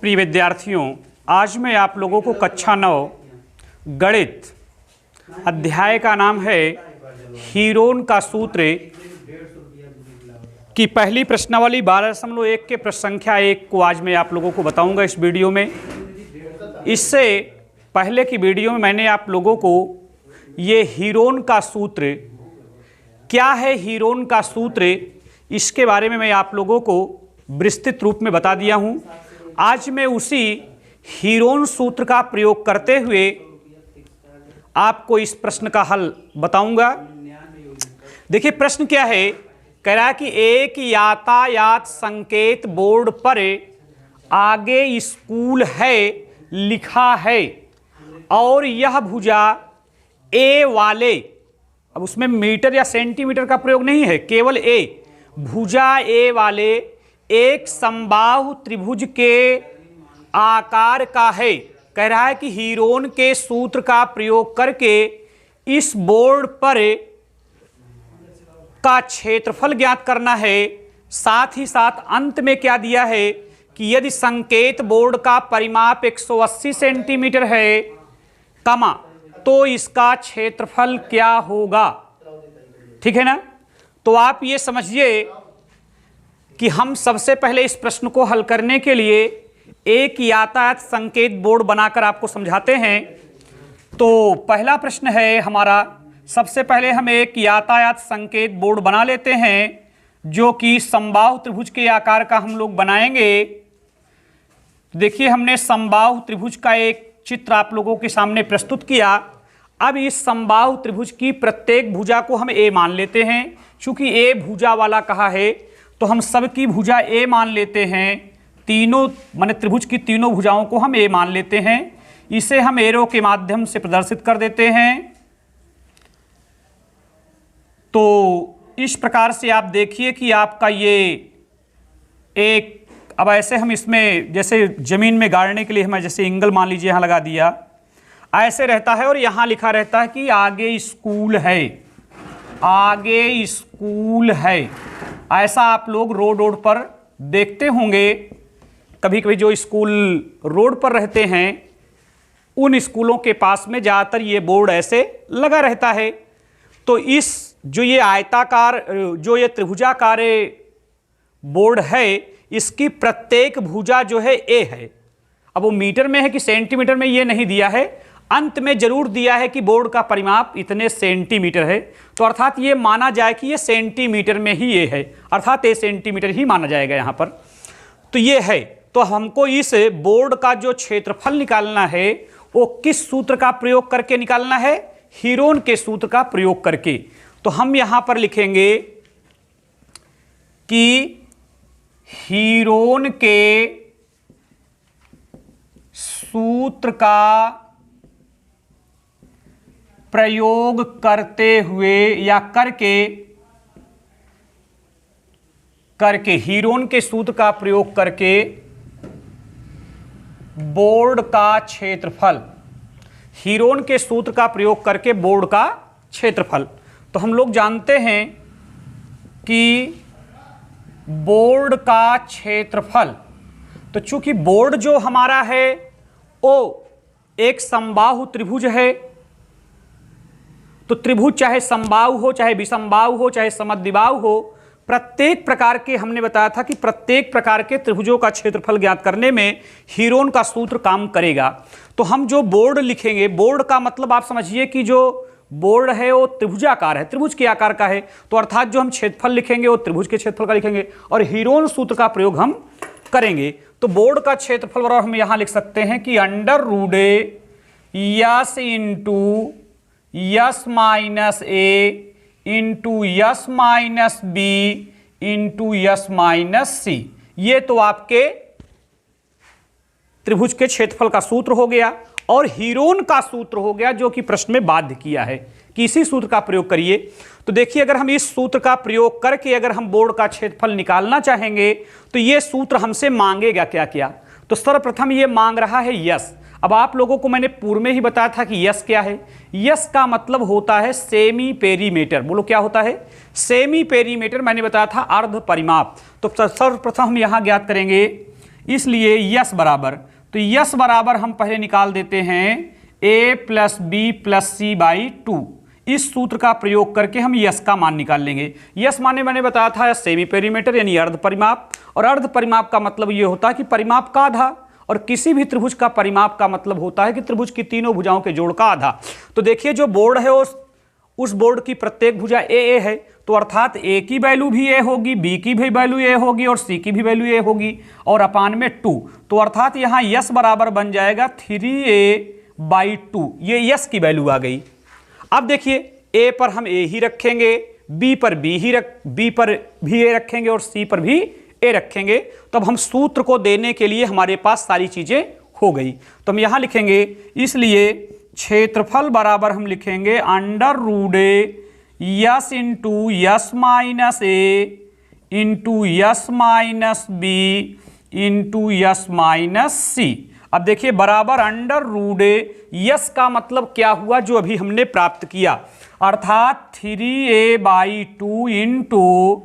प्रिय विद्यार्थियों, आज मैं आप लोगों को कक्षा 9 गणित अध्याय का नाम है हीरोन का सूत्र की पहली प्रश्नावली 12.1 के प्रश्न संख्या 1 को आज मैं आप लोगों को बताऊंगा इस वीडियो में। इससे पहले की वीडियो में मैंने आप लोगों को ये हीरोन का सूत्र क्या है, हीरोन का सूत्र, इसके बारे में मैं आप लोगों को विस्तृत रूप में बता दिया हूं। आज मैं उसी हीरोन सूत्र का प्रयोग करते हुए आपको इस प्रश्न का हल बताऊंगा। देखिए प्रश्न क्या है, कह रहा है कि एक यातायात संकेत बोर्ड पर आगे स्कूल है लिखा है और यह भुजा ए वाले, अब उसमें मीटर या सेंटीमीटर का प्रयोग नहीं है, केवल ए, भुजा ए वाले एक समबाहु त्रिभुज के आकार का है। कह रहा है कि हीरोन के सूत्र का प्रयोग करके इस बोर्ड पर का क्षेत्रफल ज्ञात करना है। साथ ही साथ अंत में क्या दिया है कि यदि संकेत बोर्ड का परिमाप 180 सेंटीमीटर है, कमा, तो इसका क्षेत्रफल क्या होगा। ठीक है ना। तो आप ये समझिए कि हम सबसे पहले इस प्रश्न को हल करने के लिए एक यातायात संकेत बोर्ड बनाकर आपको समझाते हैं। तो पहला प्रश्न है हमारा, सबसे पहले हम एक यातायात संकेत बोर्ड बना लेते हैं जो कि समबाहु त्रिभुज के आकार का हम लोग बनाएंगे। देखिए हमने समबाहु त्रिभुज का एक चित्र आप लोगों के सामने प्रस्तुत किया। अब इस समबाहु त्रिभुज की प्रत्येक भुजा को हम ए मान लेते हैं। चूंकि ए भुजा वाला कहा है तो हम सबकी भुजा ए मान लेते हैं। तीनों माने त्रिभुज की तीनों भुजाओं को हम ए मान लेते हैं। इसे हम एरो के माध्यम से प्रदर्शित कर देते हैं। तो इस प्रकार से आप देखिए कि आपका ये एक, अब ऐसे हम इसमें जैसे जमीन में गाड़ने के लिए हमें जैसे एंगल मान लीजिए यहाँ लगा दिया, ऐसे रहता है और यहाँ लिखा रहता है कि आगे स्कूल है, आगे स्कूल है। ऐसा आप लोग रोड पर देखते होंगे। कभी कभी जो स्कूल रोड पर रहते हैं उन स्कूलों के पास में ज़्यादातर ये बोर्ड ऐसे लगा रहता है। तो इस जो ये आयताकार, जो ये त्रिभुजाकार बोर्ड है, इसकी प्रत्येक भुजा जो है ए है। अब वो मीटर में है कि सेंटीमीटर में ये नहीं दिया है, अंत में जरूर दिया है कि बोर्ड का परिमाप इतने सेंटीमीटर है। तो अर्थात ये माना जाए कि ये सेंटीमीटर में ही ये है, अर्थात ये सेंटीमीटर ही माना जाएगा यहाँ पर। तो ये है, तो हमको इस बोर्ड का जो क्षेत्रफल निकालना है वो किस सूत्र का प्रयोग करके निकालना है, हीरोन के सूत्र का प्रयोग करके। तो हम यहाँ पर लिखेंगे कि हीरोन के सूत्र का प्रयोग करते हुए या करके हीरोन के सूत्र का प्रयोग करके बोर्ड का क्षेत्रफल, हीरोन के सूत्र का प्रयोग करके बोर्ड का क्षेत्रफल। तो हम लोग जानते हैं कि बोर्ड का क्षेत्रफल, तो चूंकि बोर्ड जो हमारा है वो एक समबाहु त्रिभुज है, तो त्रिभुज चाहे समबाहु हो, चाहे विषमबाहु हो, चाहे समद्विबाहु हो, प्रत्येक प्रकार के, हमने बताया था कि प्रत्येक प्रकार के त्रिभुजों का क्षेत्रफल ज्ञात करने में हीरोन का सूत्र काम करेगा। तो हम जो बोर्ड लिखेंगे, बोर्ड का मतलब आप समझिए कि जो बोर्ड है वो त्रिभुजाकार है, त्रिभुज के आकार का है। तो अर्थात जो हम क्षेत्रफल लिखेंगे वो त्रिभुज के क्षेत्रफल का लिखेंगे और हीरोन सूत्र का प्रयोग हम करेंगे। तो बोर्ड का क्षेत्रफल बराबर हम यहां लिख सकते हैं कि under root S into S minus A into S minus B into S minus C. ये तो आपके त्रिभुज के क्षेत्रफल का सूत्र हो गया और हीरोन का सूत्र हो गया जो कि प्रश्न में बाध्य किया है कि इसी सूत्र का प्रयोग करिए। तो देखिए अगर हम इस सूत्र का प्रयोग करके अगर हम बोर्ड का क्षेत्रफल निकालना चाहेंगे तो ये सूत्र हमसे मांगेगा क्या क्या। तो सर्वप्रथम ये मांग रहा है यस। अब आप लोगों को मैंने पूर्व में ही बताया था कि यस क्या है। यस का मतलब होता है सेमी पेरीमीटर। बोलो क्या होता है? Semi perimeter. मैंने बताया था अर्ध परिमाप। तो सर्वप्रथम हम यहां ज्ञात करेंगे इसलिए यस बराबर, तो यस बराबर हम पहले निकाल देते हैं a plus B plus C by 2। इस सूत्र का प्रयोग करके हम यस का मान निकाल लेंगे। यस माने मैंने बताया था सेमी पेरीमीटर यानी अर्ध परिमाप, और अर्ध परिमाप का मतलब ये होता है कि परिमाप का आधा, और किसी भी त्रिभुज का परिमाप का मतलब होता है कि त्रिभुज की तीनों भुजाओं के जोड़ का आधा। तो देखिए जो बोर्ड है उस बोर्ड की प्रत्येक भुजा ए है, तो अर्थात ए की वैल्यू भी ए होगी, बी की भी वैल्यू ए होगी और सी की भी वैल्यू ए होगी, और अपान में 2। तो अर्थात यहाँ यस बराबर बन जाएगा 3a/2। ये यस की वैल्यू आ गई। अब देखिए ए पर हम ए ही रखेंगे, बी पर भी ए रखेंगे और सी पर भी ए रखेंगे। तो अब हम सूत्र को देने के लिए हमारे पास सारी चीजें हो गई। तो हम यहां लिखेंगे, इसलिए क्षेत्रफल बराबर हम लिखेंगे under root S into S minus A into S minus B into S minus C. अब देखिए बराबर अंडर रूट यस का मतलब क्या हुआ, जो अभी हमने प्राप्त किया, अर्थात 3a/2 इंटू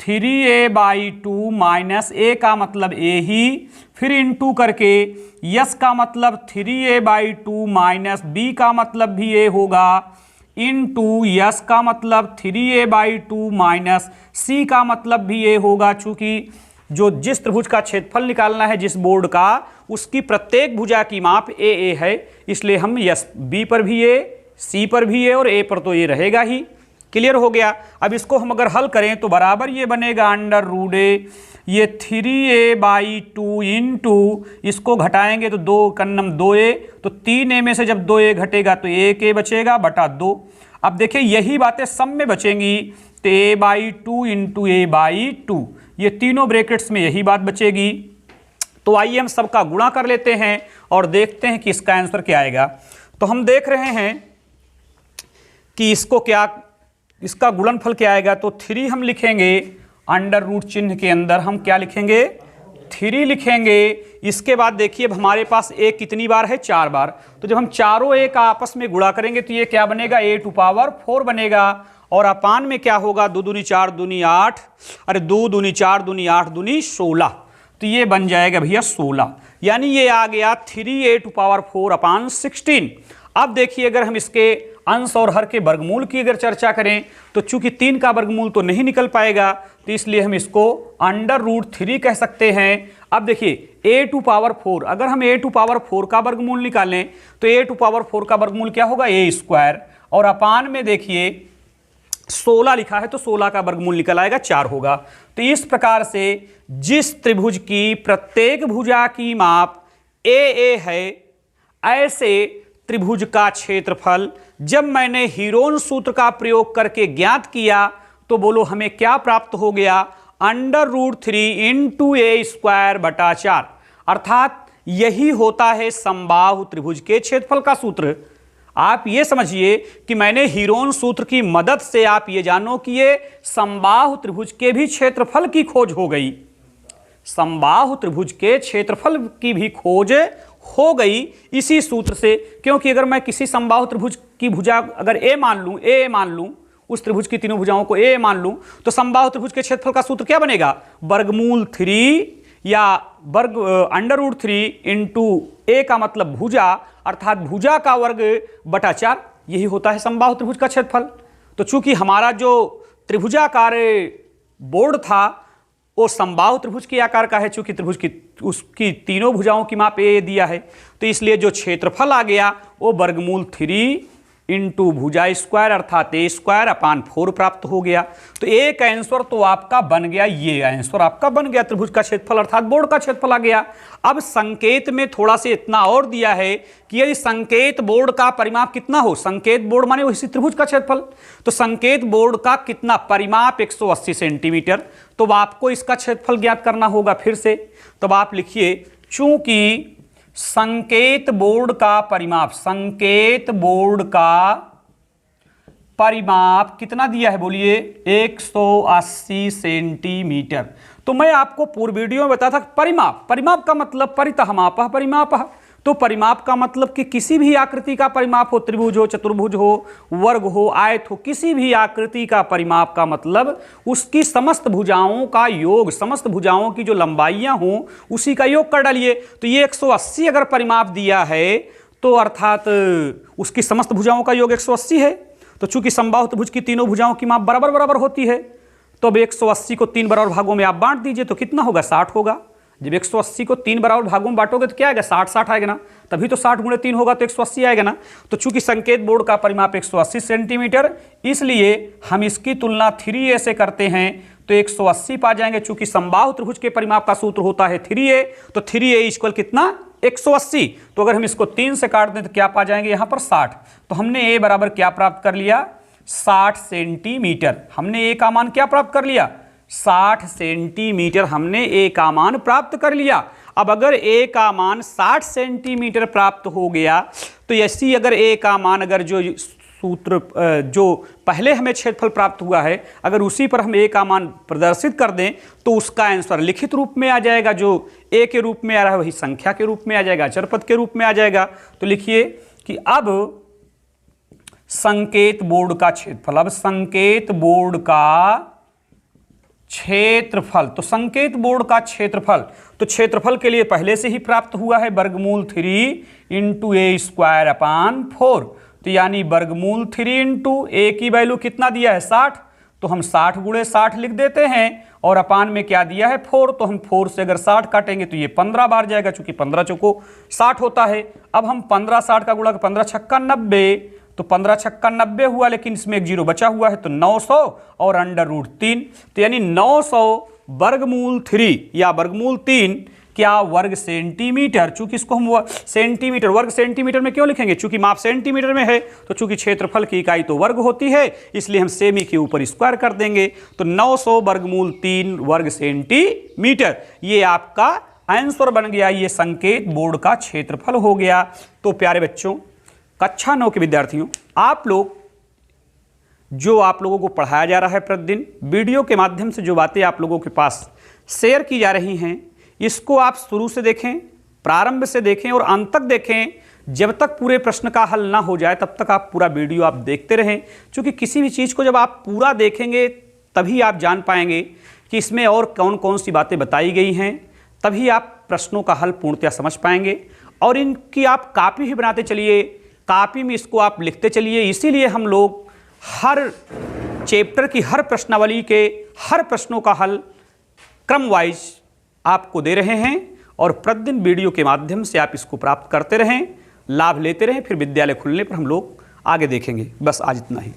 3a/2 माइनस ए का मतलब ए ही, फिर इंटू करके यस का मतलब 3a/2 माइनस बी का मतलब भी ए होगा, इंटू यस का मतलब 3a/2 माइनस सी का मतलब भी ए होगा। चूंकि जिस त्रिभुज का क्षेत्रफल निकालना है जिस बोर्ड का, उसकी प्रत्येक भुजा की माप ए है, इसलिए हम यस बी पर भी ए, सी पर भी ए और ए पर तो ये रहेगा ही। क्लियर हो गया। अब इसको हम अगर हल करें तो बराबर ये बनेगा अंडर रूट ये 3a/2 इंटू, इसको घटाएंगे तो 2 कन्नम 2a, तो 3a में से जब 2a घटेगा तो 1a बचेगा बटा 2। अब देखिए यही बातें सब में बचेंगी, तो a/2 इंटू a/2, ये तीनों ब्रैकेट्स में यही बात बचेगी। तो आइए हम सबका गुणा कर लेते हैं और देखते हैं कि इसका आंसर क्या आएगा। तो हम देख रहे हैं कि इसका गुणनफल क्या आएगा। तो 3 हम लिखेंगे, अंडर रूट चिन्ह के अंदर हम क्या लिखेंगे, 3 लिखेंगे। इसके बाद देखिए अब हमारे पास a कितनी बार है, 4 बार। तो जब हम चारों a का आपस में गुणा करेंगे तो ये क्या बनेगा, a⁴ बनेगा, और अपान में क्या होगा, 2 दूनी 4 दूनी 8, अरे 2 दूनी 4 दूनी 8 दूनी 16, तो ये बन जाएगा भैया 16, यानी ये आ गया 3a⁴/16। अब देखिए अगर हम इसके अंश और हर के वर्गमूल की अगर चर्चा करें तो चूंकि 3 का वर्गमूल तो नहीं निकल पाएगा, तो इसलिए हम इसको अंडर रूट 3 कह सकते हैं। अब देखिए a⁴, अगर हम a⁴ का वर्गमूल निकालें तो a⁴ का वर्गमूल क्या होगा, a², और अपान में देखिए 16 लिखा है तो 16 का वर्गमूल निकल आएगा 4 होगा। तो इस प्रकार से जिस त्रिभुज की प्रत्येक भुजा की माप ए है, ऐसे त्रिभुज का क्षेत्रफल जब मैंने हीरोन सूत्र का प्रयोग करके ज्ञात किया तो बोलो हमें क्या प्राप्त हो गया, अंडर रूट 3 इंटू a²/4। अर्थात यही होता है समबाहु त्रिभुज के क्षेत्रफल का सूत्र। आप ये समझिए कि मैंने हीरोन सूत्र की मदद से आप ये जानो कि ये समबाहु त्रिभुज के भी क्षेत्रफल की खोज हो गई, समबाहु त्रिभुज के क्षेत्रफल की भी खोज हो गई इसी सूत्र से। क्योंकि अगर मैं किसी समबाहु त्रिभुज की भुजा अगर ए मान लूं, उस त्रिभुज की तीनों भुजाओं को ए मान लूं, तो समबाहु त्रिभुज के क्षेत्रफल का सूत्र क्या बनेगा, वर्गमूल 3 या अंडर रूट 3 इंटू ए का मतलब भुजा, अर्थात भुजा का वर्ग बटा 4, यही होता है समबाहु त्रिभुज का क्षेत्रफल। तो चूंकि हमारा जो त्रिभुजाकार बोर्ड था वो समबाहु त्रिभुज के आकार का है, चूंकि त्रिभुज की उसकी तीनों भुजाओं की माप ए दिया है, तो इसलिए जो क्षेत्रफल आ गया वो वर्गमूल 3 इंटू भुजा स्क्वायर अर्थात a²/4 प्राप्त हो गया। तो एक आंसर तो आपका बन गया, ये आंसर आपका बन गया, त्रिभुज का क्षेत्रफल अर्थात बोर्ड का क्षेत्रफल आ गया। अब संकेत में थोड़ा से इतना और दिया है कि यदि संकेत बोर्ड का परिमाप कितना हो, संकेत बोर्ड माने उसी त्रिभुज का क्षेत्रफल, तो संकेत बोर्ड का कितना परिमाप 180 सेंटीमीटर, तो आपको इसका क्षेत्रफल ज्ञात करना होगा फिर से। तब आप लिखिए, चूंकि संकेत बोर्ड का परिमाप कितना दिया है, बोलिए 180 सेंटीमीटर। तो मैं आपको पूर्व वीडियो में बताया था परिमाप का मतलब परितः मापः परिमापः, तो तो परिमाप का मतलब कि किसी भी आकृति का परिमाप हो, त्रिभुज हो, चतुर्भुज हो, वर्ग हो, आयत हो, किसी भी आकृति का परिमाप का मतलब उसकी समस्त भुजाओं का योग, समस्त भुजाओं की जो लंबाइयां हो उसी का योग कर डालिए। तो ये 180 अगर परिमाप दिया है तो अर्थात उसकी समस्त भुजाओं का योग 180 है। तो चूंकि समबाहु त्रिभुज की तीनों भुजाओं की माप बराबर बराबर होती है, तो अब 180 को 3 बराबर भागों में आप बांट दीजिए तो कितना होगा, 60 होगा। जब 180 को 3 बराबर भागों में बांटोगे तो क्या आएगा, 60 आएगा ना, तभी तो 60 गुणे 3 होगा तो 180 आएगा ना। तो चूंकि संकेत बोर्ड का परिमाप 180 सेंटीमीटर, इसलिए हम इसकी तुलना 3a से करते हैं तो 180 पा जाएंगे। चूंकि समबाहु त्रिभुज के परिमाप का सूत्र होता है 3a, तो 3a इक्वल कितना, 180। तो अगर हम इसको 3 से काट दें तो क्या पा जाएंगे यहाँ पर 60। तो हमने a बराबर क्या प्राप्त कर लिया, 60 सेंटीमीटर। हमने a का मान क्या प्राप्त कर लिया, 60 सेंटीमीटर हमने a का मान प्राप्त कर लिया। अब अगर a का मान 60 सेंटीमीटर प्राप्त हो गया तो ऐसी अगर a का मान, अगर जो सूत्र जो पहले हमें क्षेत्रफल प्राप्त हुआ है, अगर उसी पर हम a का मान प्रदर्शित कर दें तो उसका आंसर लिखित रूप में आ जाएगा। जो a के रूप में आ रहा है वही संख्या के रूप में आ जाएगा, अचरपद के रूप में आ जाएगा। तो लिखिए कि अब संकेत बोर्ड का क्षेत्रफल, अब संकेत बोर्ड का क्षेत्रफल, तो संकेत बोर्ड का क्षेत्रफल, तो क्षेत्रफल के लिए पहले से ही प्राप्त हुआ है वर्गमूल 3 इंटू a²/4। तो यानी वर्गमूल 3 इंटू a की वैल्यू कितना दिया है, 60, तो हम 60 गुणे 60 लिख देते हैं और अपान में क्या दिया है 4, तो हम 4 से अगर 60 काटेंगे तो ये 15 बार जाएगा, चूंकि 15 चौको 60 होता है। अब हम 15 60 का गुणा 15 छक्का 90, तो 15 छक्का 90 हुआ, लेकिन इसमें एक जीरो बचा हुआ है तो 900 और √3, तो यानी 900 वर्गमूल 3 या वर्गमूल 3 क्या वर्ग सेंटीमीटर। चूंकि इसको हम सेंटीमीटर, वर्ग सेंटीमीटर में क्यों लिखेंगे, चूंकि माप सेंटीमीटर में है, तो चूंकि क्षेत्रफल की इकाई तो वर्ग होती है इसलिए हम सेमी के ऊपर स्क्वायर कर देंगे। तो 900 वर्गमूल 3 वर्ग सेंटीमीटर, ये आपका आंसर बन गया, ये संकेत बोर्ड का क्षेत्रफल हो गया। तो प्यारे बच्चों, कक्षा 9 के विद्यार्थियों, आप लोग जो आप लोगों को पढ़ाया जा रहा है प्रतिदिन वीडियो के माध्यम से, जो बातें आप लोगों के पास शेयर की जा रही हैं, इसको आप शुरू से देखें, प्रारंभ से देखें और अंत तक देखें। जब तक पूरे प्रश्न का हल ना हो जाए तब तक आप पूरा वीडियो आप देखते रहें, क्योंकि किसी भी चीज़ को जब आप पूरा देखेंगे तभी आप जान पाएंगे कि इसमें और कौन कौन सी बातें बताई गई हैं, तभी आप प्रश्नों का हल पूर्णतः समझ पाएंगे। और इनकी आप कापी भी बनाते चलिए, कापी में इसको आप लिखते चलिए। इसीलिए हम लोग हर चैप्टर की हर प्रश्नावली के हर प्रश्नों का हल क्रम वाइज आपको दे रहे हैं और प्रतिदिन वीडियो के माध्यम से आप इसको प्राप्त करते रहें, लाभ लेते रहें। फिर विद्यालय खुलने पर हम लोग आगे देखेंगे। बस आज इतना ही।